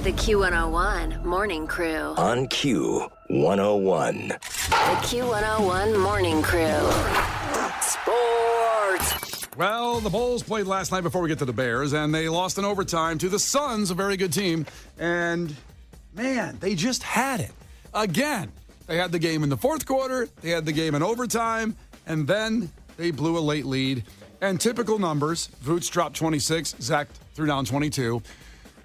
The Q101 Morning Crew. On Q101. The Q101 Morning Crew. Sports. Well, the Bulls played last night before we get to the Bears, and they lost in overtime to the Suns, a very good team. And, man, they just had it. Again, they had the game in the fourth quarter, they had the game in overtime, and then they blew a late lead. And typical numbers, Vooch dropped 26, Zach threw down 22.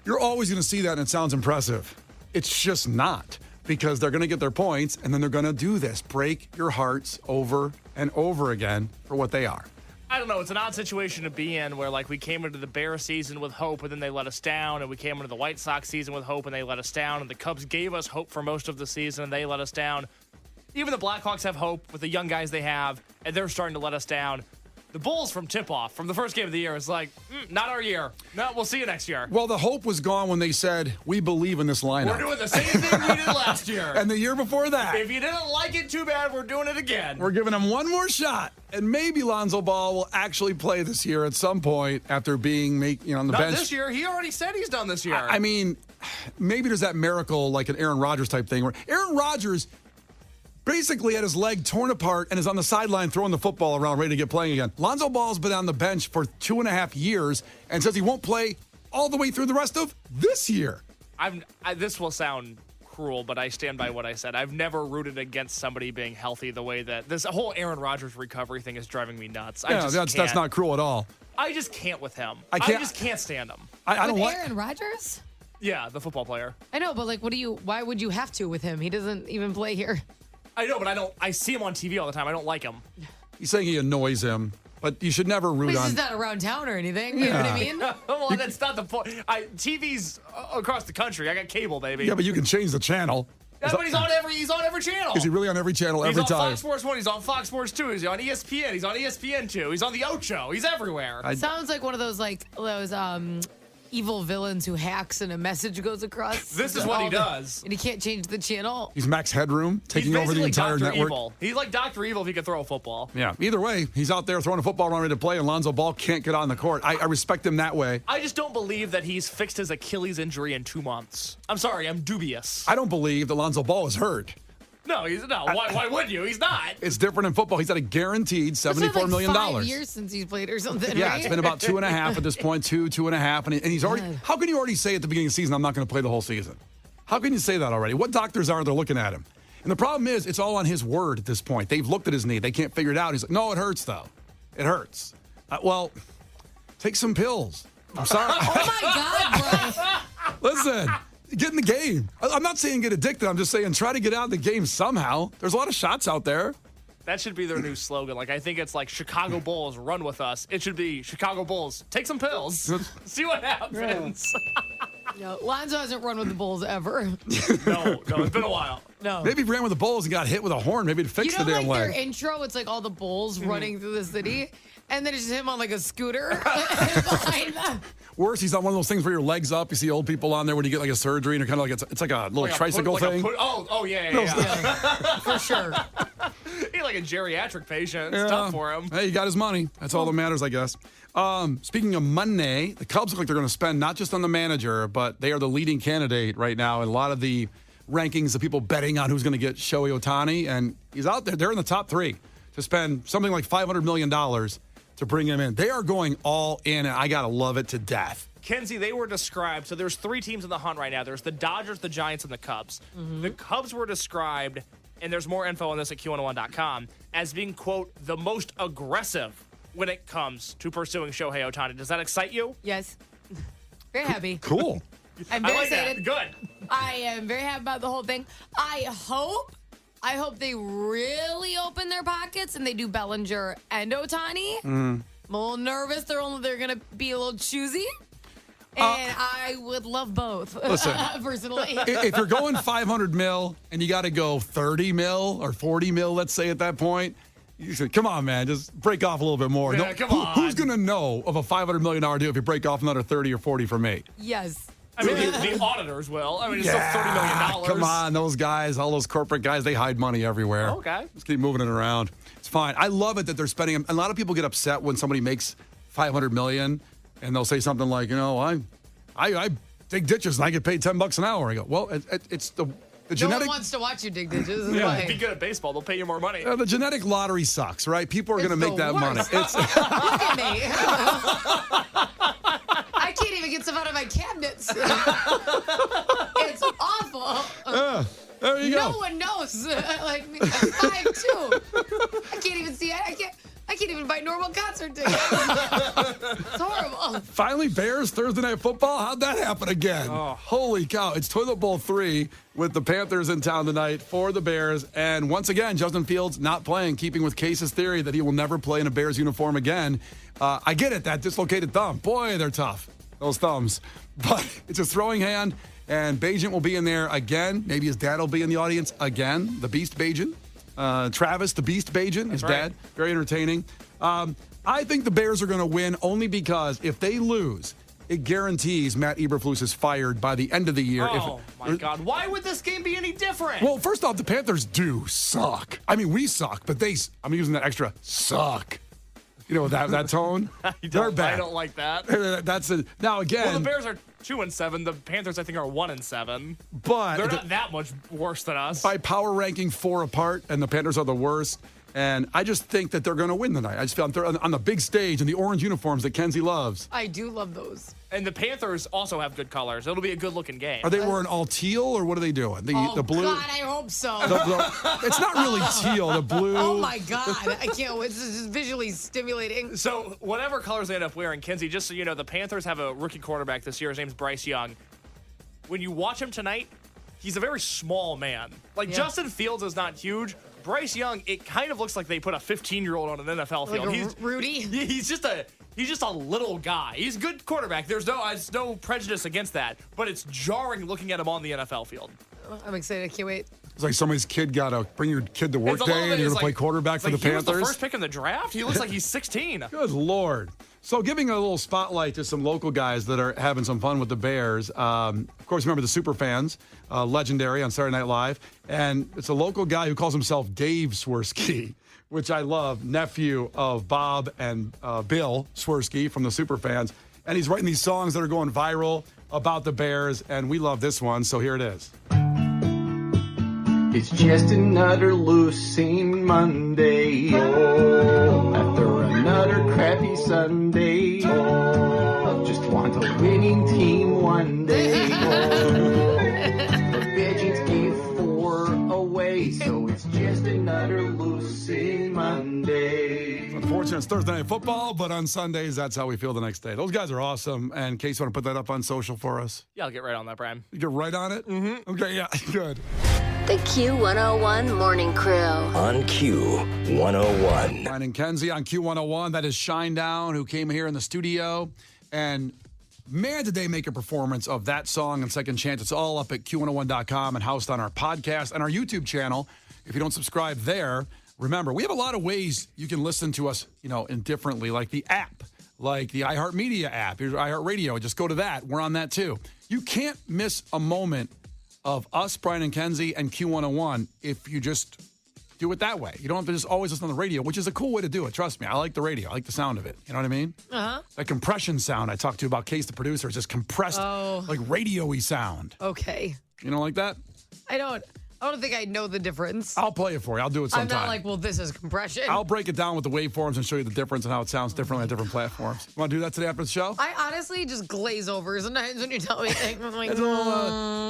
You're always going to see that, and it sounds impressive. It's just not, because they're going to get their points, and then they're going to do this. Break your hearts over and over again for what they are. I don't know. It's an odd situation to be in where, like, we came into the Bears season with hope, and then they let us down, and we came into the White Sox season with hope, and they let us down, and the Cubs gave us hope for most of the season, and they let us down. Even the Blackhawks have hope with the young guys they have, and they're starting to let us down. The Bulls from tip-off, from the first game of the year, is like, not our year. No, we'll see you next year. Well, the hope was gone when they said, we believe in this lineup. We're doing the same thing we did last year. And the year before that. If you didn't like it too bad, we're doing it again. We're giving him one more shot. And maybe Lonzo Ball will actually play this year at some point after being on the bench. Not this year. He already said he's done this year. I mean, maybe there's that miracle like an Aaron Rodgers type thing where Aaron Rodgers basically had his leg torn apart and is on the sideline throwing the football around ready to get playing again. Lonzo Ball's been on the bench for 2.5 years and says he won't play all the way through the rest of this year. This will sound cruel, but I stand by what I said. I've never rooted against somebody being healthy the way that this whole Aaron Rodgers recovery thing is driving me nuts. That's not cruel at all. I just can't with him. I just can't stand him. I don't want Aaron Rodgers? Yeah, the football player. I know, but why would you have to with him? He doesn't even play here. I know, but I see him on TV all the time. I don't like him. He's saying he annoys him, but you should never root on. He's not around town or anything. You know what I mean? Well, that's not the point. TV's across the country. I got cable, baby. Yeah, but you can change the channel. Yeah, but he's on every channel. Is he really on every channel every time? He's on Fox Sports 1. He's on Fox Sports 2. He's on ESPN. He's on ESPN 2. He's on the Ocho. He's everywhere. Sounds like one of those evil villains who hacks and a message goes across. This is what he does. And he can't change the channel. He's Max Headroom, taking over the entire Dr. network. Evil. He's like Dr. Evil if he could throw a football. Yeah, either way, he's out there throwing a football ready to play, and Lonzo Ball can't get on the court. I respect him that way. I just don't believe that he's fixed his Achilles injury in 2 months. I'm sorry, I'm dubious. I don't believe that Lonzo Ball is hurt. No, why would you? He's not. It's different in football. He's at a guaranteed $74 million. 5 years since he's played or something, Yeah, right? it's been about 2.5 at this point, 2.5. And he's already, how can you already say at the beginning of the season, I'm not going to play the whole season? How can you say that already? What doctors are there looking at him? And the problem is, it's all on his word at this point. They've looked at his knee. They can't figure it out. He's like, no, it hurts, though. It hurts. Well, take some pills. I'm sorry. Oh, my God, bro. Listen. Get in the game. I'm not saying get addicted. I'm just saying try to get out of the game somehow. There's a lot of shots out there. That should be their new slogan. Like, I think it's like Chicago Bulls, run with us. It should be Chicago Bulls, take some pills. See what happens. No, Lonzo hasn't run with the Bulls ever. No, it's been a while. No. Maybe if he ran with the Bulls and got hit with a horn, maybe it'd fix the damn leg. Their intro, it's like all the Bulls running through the city, and then it's just him on like a scooter behind them. Worse, he's on one of those things where your leg's up. You see old people on there when you get like a surgery, and they're kind of like it's like a little tricycle thing. Yeah. For sure. He's like a geriatric patient. It's tough for him. Hey, he got his money. That's all that matters, I guess. Speaking of money, the Cubs look like they're going to spend not just on the manager, but they are the leading candidate right now in a lot of the rankings of people betting on who's going to get Shohei Ohtani, and he's out there. They're in the top 3 to spend something like $500 million to bring him in. They are going all in, and I got to love it to death. Kenzie, they were described, so there's 3 teams in the hunt right now. There's the Dodgers, the Giants, and the Cubs. Mm-hmm. The Cubs were described, and there's more info on this at Q101.com, as being, quote, the most aggressive when it comes to pursuing Shohei Ohtani. Does that excite you? Yes. Very happy. Cool. I'm very That. excited. Good. I am very happy about the whole thing. I hope they really open their pockets and they do Bellinger and Ohtani. I'm a little nervous. They're going to be a little choosy. And I would love both. Listen, personally. If you're going $500 million and you got to go $30 million or $40 million, let's say at that point, you should, come on, man, just break off a little bit more. Yeah, come on. Who's going to know of a $500 million deal if you break off another 30 or 40 for me? Yes. I mean, the auditors will. I mean, it's still $30 million. Come on, those guys, all those corporate guys, they hide money everywhere. Okay. Just keep moving it around. It's fine. I love it that they're spending. A lot of people get upset when somebody makes $500 million, and they'll say something like, I dig ditches and I get paid $10 an hour. I go, well, it's the No genetic. one wants to watch you dig ditches. Yeah. Why? Be good at baseball. They'll pay you more money. The genetic lottery sucks, right? People are going to It's make the that money. worst. It's Look at me. I can't even get stuff out of my cabinets. It's awful. there you go. No one knows. Like me, I'm 5'2". I can't even see it. I can't even buy normal concert tickets. It's horrible. Finally, Bears Thursday Night Football. How'd that happen again? Holy cow. It's Toilet Bowl 3 with the Panthers in town tonight for the Bears. And once again, Justin Fields not playing, keeping with Case's theory that he will never play in a Bears uniform again. I get it, that dislocated thumb. Boy, they're tough, those thumbs. But it's a throwing hand, and Bagent will be in there again. Maybe his dad will be in the audience again, the Beast Bagent. Travis, the Beast Bagent, his dad. Very entertaining. I think the Bears are going to win only because if they lose, it guarantees Matt Eberflus is fired by the end of the year. Oh, my God. Why would this game be any different? Well, first off, the Panthers do suck. I mean, we suck, but I'm using that extra suck. You know, that tone? They're bad. I don't like that. That's it. Now, again. Well, the Bears are 2-7. The Panthers, I think, are 1-7. But they're not that much worse than us. By power ranking 4 apart, and the Panthers are the worst. And I just think that they're going to win tonight. I just feel on the big stage in the orange uniforms that Kenzie loves. I do love those. And the Panthers also have good colors. It'll be a good-looking game. Are they wearing all teal, or what are they doing? The blue? God, I hope so. It's not really teal, the blue. Oh, my God. I can't wait. This is just visually stimulating. So whatever colors they end up wearing, Kenzie, just so you know, the Panthers have a rookie quarterback this year. His name's Bryce Young. When you watch him tonight, he's a very small man. Like, Justin Fields is not huge. Bryce Young, it kind of looks like they put a 15-year-old on an NFL field. Like Rudy? He's just a little guy. He's a good quarterback. There's no prejudice against that, but it's jarring looking at him on the NFL field. I'm excited. I can't wait. It's like somebody's kid got to bring your kid to work It's a day, little and bit- you're going it's to play like- quarterback for the Like, he was Panthers. the first pick in the draft. He looks like he's 16. Good Lord. So giving a little spotlight to some local guys that are having some fun with the Bears. Of course, remember the super fans, legendary on Saturday Night Live. And it's a local guy who calls himself Dave Swirsky, which I love, nephew of Bob and Bill Swirsky from the super fans. And he's writing these songs that are going viral about the Bears. And we love this one. So here it is. It's just another losing Monday, after another crappy Sunday. Just want a winning team one day. The Pigeons gave 4 away, so it's just another losing Monday. Unfortunately, it's Thursday Night Football, but on Sundays, that's how we feel the next day. Those guys are awesome. And in case you want to put that up on social for us. Yeah, I'll get right on that, Brian. You get right on it? Mm-hmm. Okay, yeah, good. The Q101 Morning Crew. On Q101. Brian and Kenzie on Q101. That is Shinedown, who came here in the studio. And man, did they make a performance of that song and Second Chance. It's all up at Q101.com and housed on our podcast and our YouTube channel. If you don't subscribe there, remember, we have a lot of ways you can listen to us, indifferently, like the app, like the iHeartMedia app, iHeartRadio. Just go to that. We're on that too. You can't miss a moment of us, Brian and Kenzie, and Q101 if you just do it that way. You don't have to just always listen on the radio, which is a cool way to do it. Trust me. I like the radio. I like the sound of it. You know what I mean? Uh-huh. That compression sound I talked to you about, Case the producer, is just compressed, like radio-y sound. Okay. You don't like that? I don't think I know the difference. I'll play it for you. I'll do it sometime. I'm not like, well, this is compression. I'll break it down with the waveforms and show you the difference and how it sounds differently on different platforms. You want to do that today after the show? I honestly just glaze over sometimes when you tell me things. I'm like,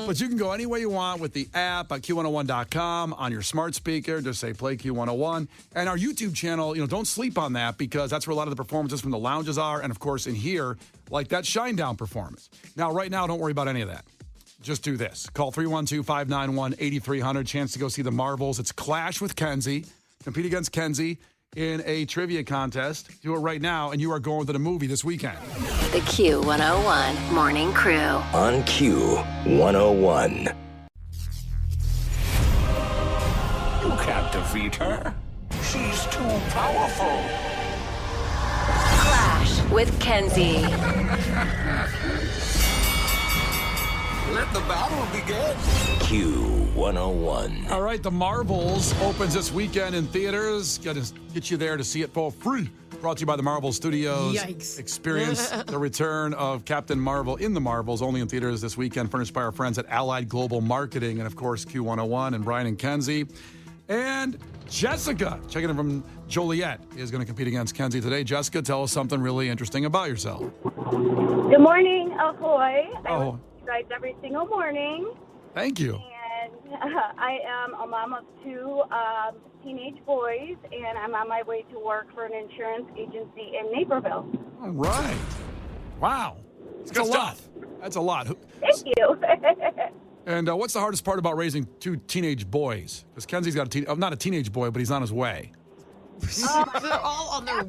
But you can go any way you want with the app at Q101.com on your smart speaker. Just say play Q101. And our YouTube channel, don't sleep on that because that's where a lot of the performances from the lounges are. And, of course, in here, like that Shinedown performance. Now, right now, don't worry about any of that. Just do this. Call 312-591-8300. Chance to go see the Marvels. It's Clash with Kenzie. Compete against Kenzie in a trivia contest. Do it right now, and you are going to the movie this weekend. The Q101 Morning Crew. On Q101. You can't defeat her. She's too powerful. Clash with Kenzie. Let the battle begin. Q101. All right, The Marvels opens this weekend in theaters. Got to get you there to see it for free. Brought to you by the Marvel Studios. Yikes. Experience the return of Captain Marvel in The Marvels, only in theaters this weekend, furnished by our friends at Allied Global Marketing and, of course, Q101 and Brian and Kenzie. And Jessica, checking in from Joliet, is going to compete against Kenzie today. Jessica, tell us something really interesting about yourself. Good morning, ahoy. I Oh. listen to you guys every single morning. Thank you. And I am a mom of two teenage boys, and I'm on my way to work for an insurance agency in Naperville. All right. Wow. That's a lot. That's a lot. Thank you. And what's the hardest part about raising two teenage boys? Because Kenzie's got not a teenage boy, but he's on his way. They're all on their.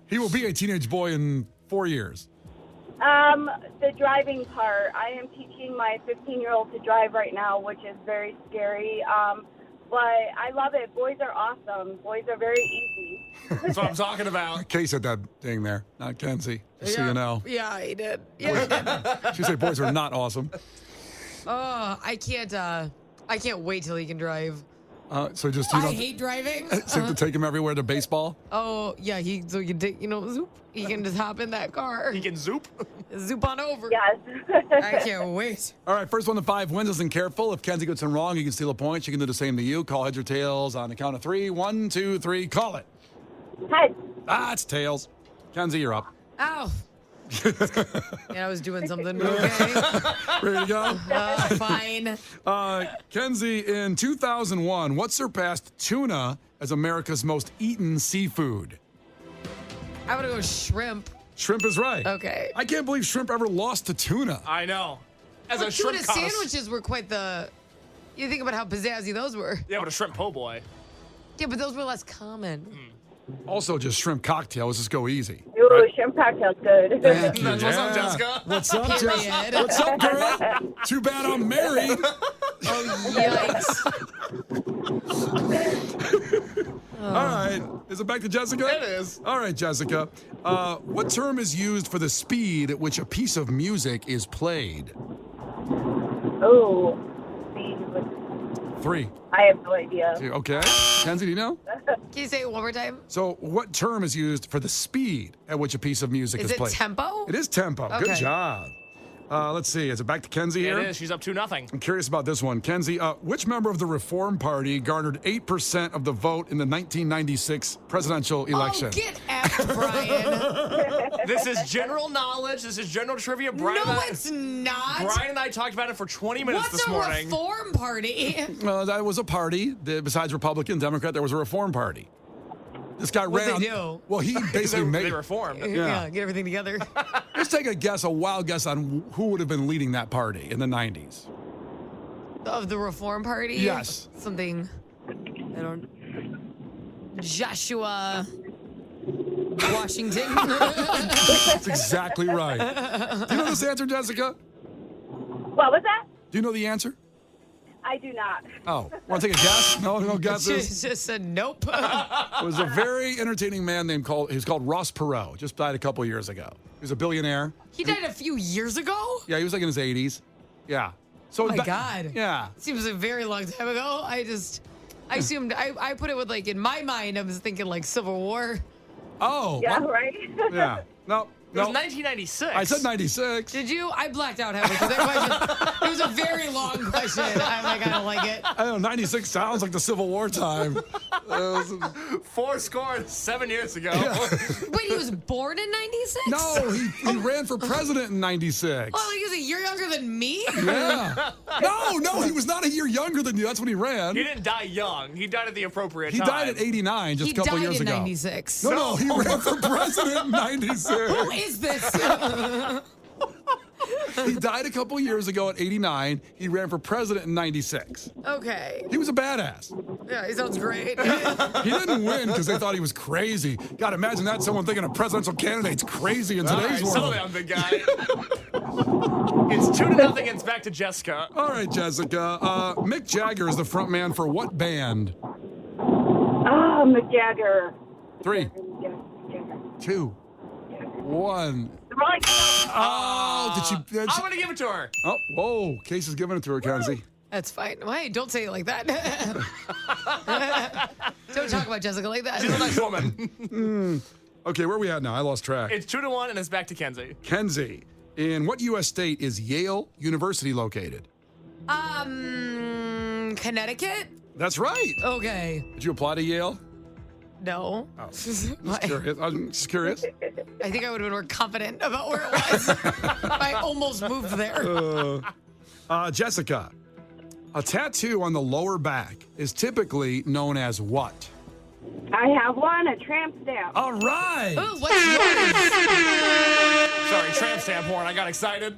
He will be a teenage boy in 4 years. The driving part, I am teaching my 15-year-old to drive right now, which is very scary. But I love it. Boys are awesome. Boys are very easy. That's what I'm talking about. Kay said that thing there, not Kenzie, just so you know. Yeah, he did. Yeah, he did. She said boys are not awesome. Oh, I can't wait till he can drive. So just, you know, I hate driving. so you have to take him everywhere to baseball? Oh, yeah, so you can take, zoop. He can just hop in that car. He can zoop. Zoop on over. Yes. I can't wait. All right, first 1 to 5 wins. Listen careful. If Kenzie gets them wrong, you can steal a point. She can do the same to you. Call heads or tails on the count of 3. 1, 2, 3. Call it. Head. It's tails. Kenzie, you're up. Ow. Yeah, I was doing something. Okay. Ready to go? Fine. Kenzie, in 2001, what surpassed tuna as America's most eaten seafood? I'm going to go shrimp. Shrimp is right. Okay. I can't believe shrimp ever lost to tuna. I know. As a Well, shrimp tuna cost. sandwiches were quite the. You think about how pizzazzy those were. Yeah, but a shrimp po' boy. Yeah, but those were less common. Also, just shrimp cocktail. Let's just go easy. Ooh, shrimp cocktail's good. Thank you. What's up, Jessica? What's up, Jessica? Period. What's up, girl? Too bad I'm married. Oh, yikes. All right. Is it back to Jessica? It is. All right, Jessica. What term is used for the speed at which a piece of music is played? Ooh. 3, I have no idea. 2. Okay. Kenzie, do you know? Can you say it one more time? So, what term is used for the speed at which a piece of music is Is it played? tempo? It is tempo. Good Okay. job. Let's see. Is it back to Kenzie It here? is. She's up 2-0. I'm curious about this one. Kenzie, which member of the Reform Party garnered 8% of the vote in the 1996 presidential election? Oh, get effed, Brian. This is general knowledge. This is general trivia. Brian No, and I, it's not. Brian and I talked about it for 20 minutes What's this a morning. reform party? That was a party. Besides Republican, Democrat, there was a Reform Party. This guy What'd ran. they do? Well, he basically they made. reformed. Yeah, get everything together. Just take a wild guess on who would have been leading that party in the 90s. Of the reform party? Yes. Something. I don't. Joshua Washington. That's exactly right. Do you know this answer, Jessica? What was that? Do you know the answer? I do not. Oh, want to take a guess? No She guesses. just said nope. It was a very entertaining man he was called Ross Perot. Just died a couple years ago. He was a billionaire. He died a few years ago? Yeah, he was like in his 80s. Yeah. So Oh my God. Yeah. Seems a very long time ago. I assumed, I put it with in my mind, I was thinking Civil War. Oh. Yeah, well, right? yeah. No. It was No. 1996. I said 96. Did you? I blacked out halfway through that question. It was a very long question. I don't like it. I don't know, 96 sounds like the Civil War time. 7 years ago. Wait, he was born in 96? No, he ran for president in 96. Oh, he was a year younger than me? Yeah. No, he was not a year younger than you. That's when he ran. He didn't die young. He died at the appropriate He time. died at 89 just He a couple died years in ago. 96. No, he ran for president in 96. Who is this? He died a couple years ago at 89. He ran for president in 96. Okay. He was a badass. Yeah, he sounds great. He didn't win because they thought he was crazy. God, imagine that, someone thinking a presidential candidate's crazy in All today's right, settle world. down, big guy. It's 2-0. It's back to Jessica. All right, Jessica. Mick Jagger is the front man for what band? Oh, Mick Jagger. 3, Jagger. 2, 1. The Rolling Oh, did she? I'm going to give it to her. Oh, whoa. Case is giving it to her, Kenzie. That's fine. Wait, don't say it like that. Don't talk about Jessica like that. She's a nice woman. Okay, where are we at now? I lost track. It's 2-1, and it's back to Kenzie. Kenzie, in what U.S. state is Yale University located? Connecticut? That's right. Okay. Did you apply to Yale? No. Oh, just curious. I'm just curious. I think I would have been more confident about where it was. I almost moved there. Jessica, a tattoo on the lower back is typically known as what? I have one, a tramp stamp. All right. Ooh, what's yours? Sorry, tramp stamp horn. I got excited.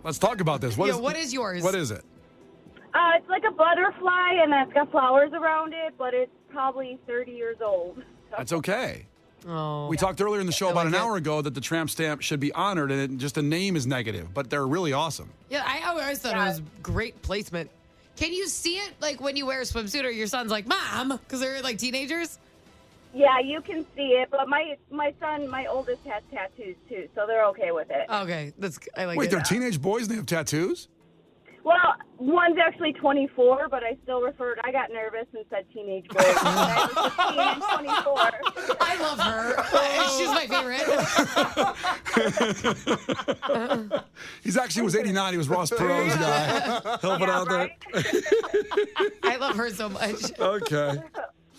Let's talk about this. What is yours? What is it? It's like a butterfly, and it's got flowers around it, but it's probably 30 years old. So. That's okay. Oh. We talked earlier in the show about an like it. hour ago that the tramp stamp should be honored, and just the name is negative, but they're really awesome. Yeah, I always thought it was great placement. Can you see it like when you wear a swimsuit or your son's like, Mom, because they're like teenagers? Yeah, you can see it, but my son, my oldest, has tattoos too, so they're okay with it. Okay, I like Wait, it. they're teenage boys and they have tattoos? Well, one's actually 24, but I still I got nervous and said teenage boy. I was 15 and 24. I love her. She's my favorite. He's actually was 89. He was Ross Perot's guy. Helping Yeah, out there. right? I love her so much. Okay.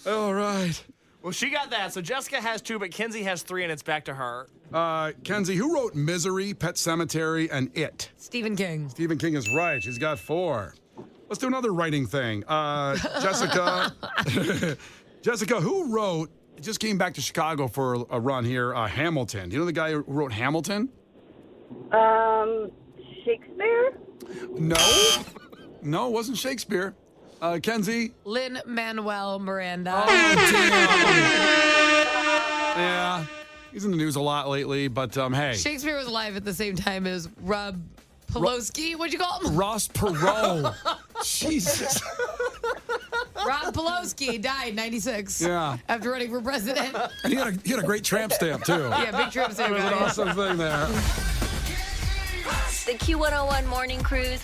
All right. Well, she got that. So Jessica has 2, but Kenzie has 3, and it's back to her. Kenzie, who wrote Misery, Pet Cemetery, and It? Stephen King. Stephen King is right. She's got 4. Let's do another writing thing. Jessica. Jessica, who wrote, just came back to Chicago for a run here, Hamilton. Do you know the guy who wrote Hamilton? Shakespeare? No. No, it wasn't Shakespeare. Kenzie? Lin-Manuel Miranda. Oh, damn. Yeah. He's in the news a lot lately, but hey. Shakespeare was alive at the same time as Rob Pulowski. What'd you call him? Ross Perot. Jesus. Rob Pulowski died 96. Yeah. After running for president. And he had a great tramp stamp, too. Yeah, big trip. It was an awesome thing there. The Q101 Morning Crew's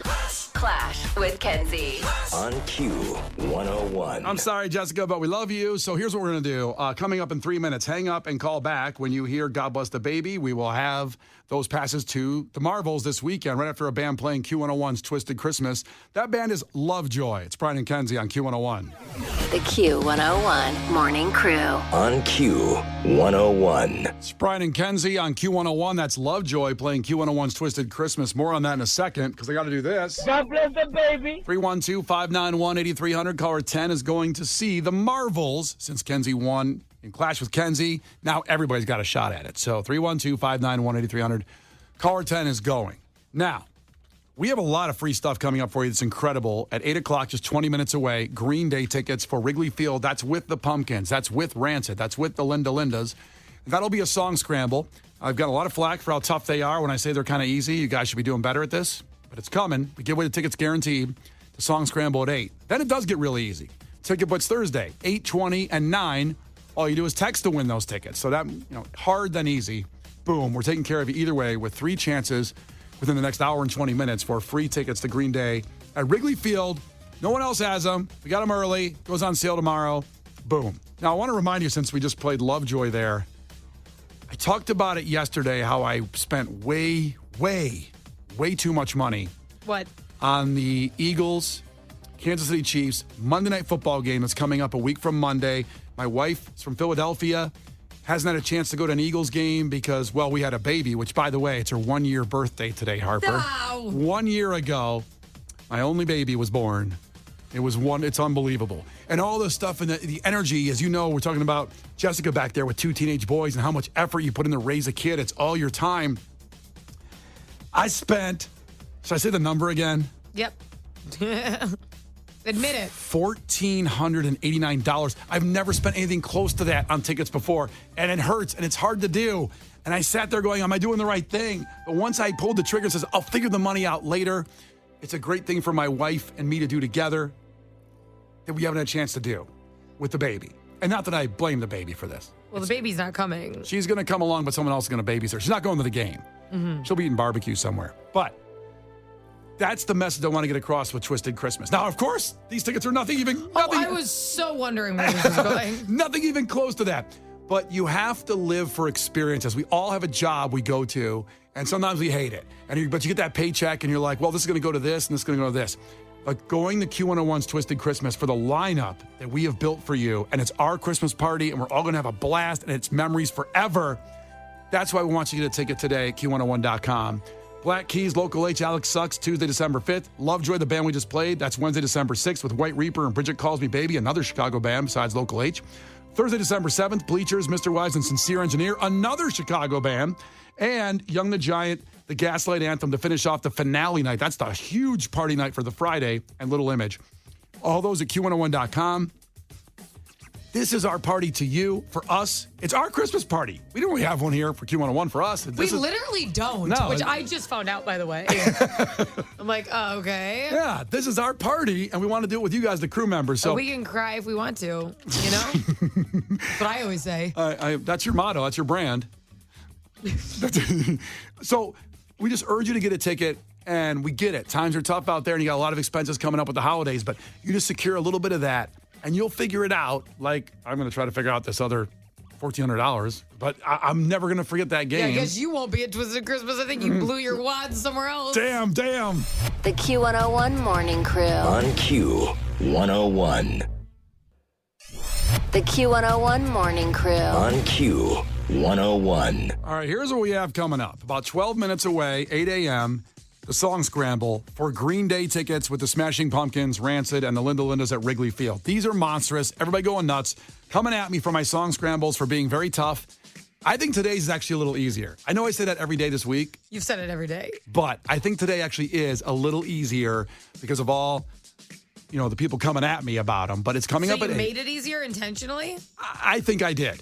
Clash with Kenzie. On Q101. I'm sorry, Jessica, but we love you. So here's what we're going to do. Coming up in 3 minutes, hang up and call back. When you hear God Bless the Baby, we will have those passes to the Marvels this weekend, right after a band playing Q101's Twisted Christmas. That band is Lovejoy. It's Brian and Kenzie on Q101. The Q101 Morning Crew. On Q101. It's Brian and Kenzie on Q101. That's Lovejoy playing Q101's Twisted Christmas. More on that in a second, because I got to do this. God bless the baby. 312-591-8300. Caller 10 is going to see the Marvels since Kenzie won in Clash with Kenzie. Now everybody's got a shot at it. So 312-591-8300. Caller 10 is going. Now, we have a lot of free stuff coming up for you that's incredible. At 8 o'clock, just 20 minutes away, Green Day tickets for Wrigley Field. That's with the Pumpkins. That's with Rancid. That's with the Linda Lindas. That'll be a song scramble. I've got a lot of flack for how tough they are when I say they're kind of easy. You guys should be doing better at this. But it's coming. We give away the tickets guaranteed. The song scramble at 8. Then it does get really easy. Ticket Blitz Thursday, 8, 20, and 9. All you do is text to win those tickets. So that, hard then easy. Boom. We're taking care of you either way with 3 chances within the next hour and 20 minutes for free tickets to Green Day at Wrigley Field. No one else has them. We got them early. Goes on sale tomorrow. Boom. Now, I want to remind you, since we just played Lovejoy there, I talked about it yesterday, how I spent way too much money What? on the Eagles, Kansas City Chiefs, Monday Night Football game that's coming up a week from Monday. My wife is from Philadelphia, hasn't had a chance to go to an Eagles game because, well, we had a baby, which, by the way, it's her 1-year birthday today, Harper. No. 1 year ago, my only baby was born. It's unbelievable. And all this stuff and the energy, as you know, we're talking about Jessica back there with 2 teenage boys and how much effort you put in to raise a kid. It's all your time. I spent, should I say the number again? Yep. Admit it. $1,489. I've never spent anything close to that on tickets before, and it hurts, and it's hard to do. And I sat there going, am I doing the right thing? But once I pulled the trigger and says, I'll figure the money out later, it's a great thing for my wife and me to do together that we haven't had a chance to do with the baby. And not that I blame the baby for this. Well, the baby's not coming. She's going to come along, but someone else is going to babysit her. She's not going to the game. She'll be eating barbecue somewhere. But that's the message I want to get across with Twisted Christmas. Now, of course, these tickets are nothing. I was so wondering where this was going. Nothing even close to that. But you have to live for experiences. We all have a job we go to, and sometimes we hate it. But you get that paycheck, and you're like, well, this is going to go to this, and this is going to go to this. But going to Q101's Twisted Christmas for the lineup that we have built for you, and it's our Christmas party, and we're all going to have a blast, and it's memories forever. That's why we want you to get a ticket today at Q101.com. Black Keys, Local H, Alex Sucks, Tuesday, December 5th. Lovejoy, the band we just played, that's Wednesday, December 6th with White Reaper and Bridget Calls Me Baby, another Chicago band besides Local H. Thursday, December 7th, Bleachers, Mr. Wise, and Sincere Engineer, another Chicago band. And Young the Giant, the Gaslight Anthem to finish off the finale night. That's the huge party night for the Friday, and Little Image. All those at Q101.com. This is our party to you. For us, it's our Christmas party. We don't really have one here for Q101 for us. We literally don't, which I just found out, by the way. I'm like, oh, okay. Yeah, this is our party, and we want to do it with you guys, the crew members. So we can cry if we want to, you know? That's what I always say. That's your motto. That's your brand. So we just urge you to get a ticket, and we get it. Times are tough out there, and you got a lot of expenses coming up with the holidays, but you just secure a little bit of that, and you'll figure it out. Like, I'm going to try to figure out this other $1,400, but I'm never going to forget that game. Yeah, I guess you won't be at Twisted Christmas. I think you blew your wad somewhere else. Damn. The Q101 Morning Crew. On Q101. The Q101 Morning Crew. On Q101. All right, here's what we have coming up. About 12 minutes away, 8 a.m., the Song Scramble for Green Day tickets with the Smashing Pumpkins, Rancid, and the Linda Lindas at Wrigley Field. These are monstrous. Everybody going nuts. Coming at me for my Song Scrambles for being very tough. I think today's is actually a little easier. I know I say that every day this week. You've said it every day. But I think today actually is a little easier because of all, the people coming at me about them. But it's coming up at 8. So you made it easier intentionally? I think I did.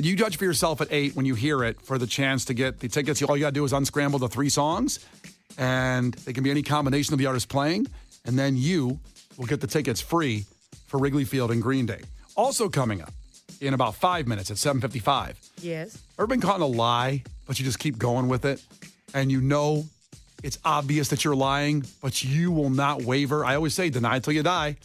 You judge for yourself at 8 when you hear it for the chance to get the tickets. All you got to do is unscramble the 3 songs, and they can be any combination of the artists playing, and then you will get the tickets free for Wrigley Field and Green Day. Also coming up in about 5 minutes at 7:55. Yes. Ever been caught in a lie, but you just keep going with it, and it's obvious that you're lying, but you will not waver? I always say, deny till you die.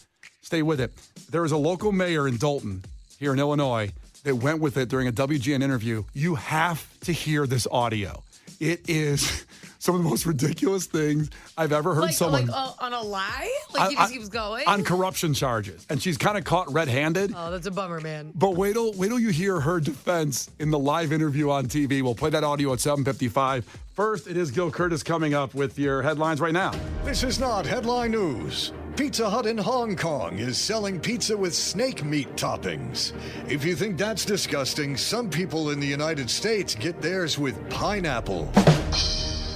Stay with it. There is a local mayor in Dalton, here in Illinois, that went with it during a WGN interview. You have to hear this audio. It is some of the most ridiculous things I've ever heard someone... on a lie? Like, he just keeps going? On corruption charges. And she's kind of caught red-handed. Oh, that's a bummer, man. But wait till you hear her defense in the live interview on TV. We'll play that audio at 7:55. First, it is Gil Curtis coming up with your headlines right now. This is not headline news. Pizza Hut in Hong Kong is selling pizza with snake meat toppings. If you think that's disgusting, some people in the United States get theirs with pineapple.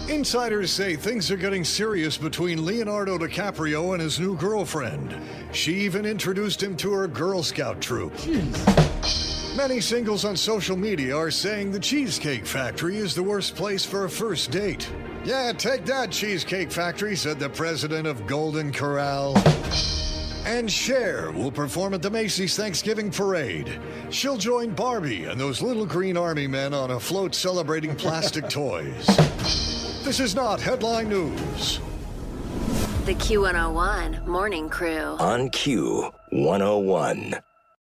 Insiders say things are getting serious between Leonardo DiCaprio and his new girlfriend. She even introduced him to her Girl Scout troop. Many singles on social media are saying the Cheesecake Factory is the worst place for a first date. Yeah, take that, Cheesecake Factory, said the president of Golden Corral. And Cher will perform at the Macy's Thanksgiving Parade. She'll join Barbie and those little green army men on a float celebrating plastic toys. This is not headline news. The Q101 Morning Crew. On Q101.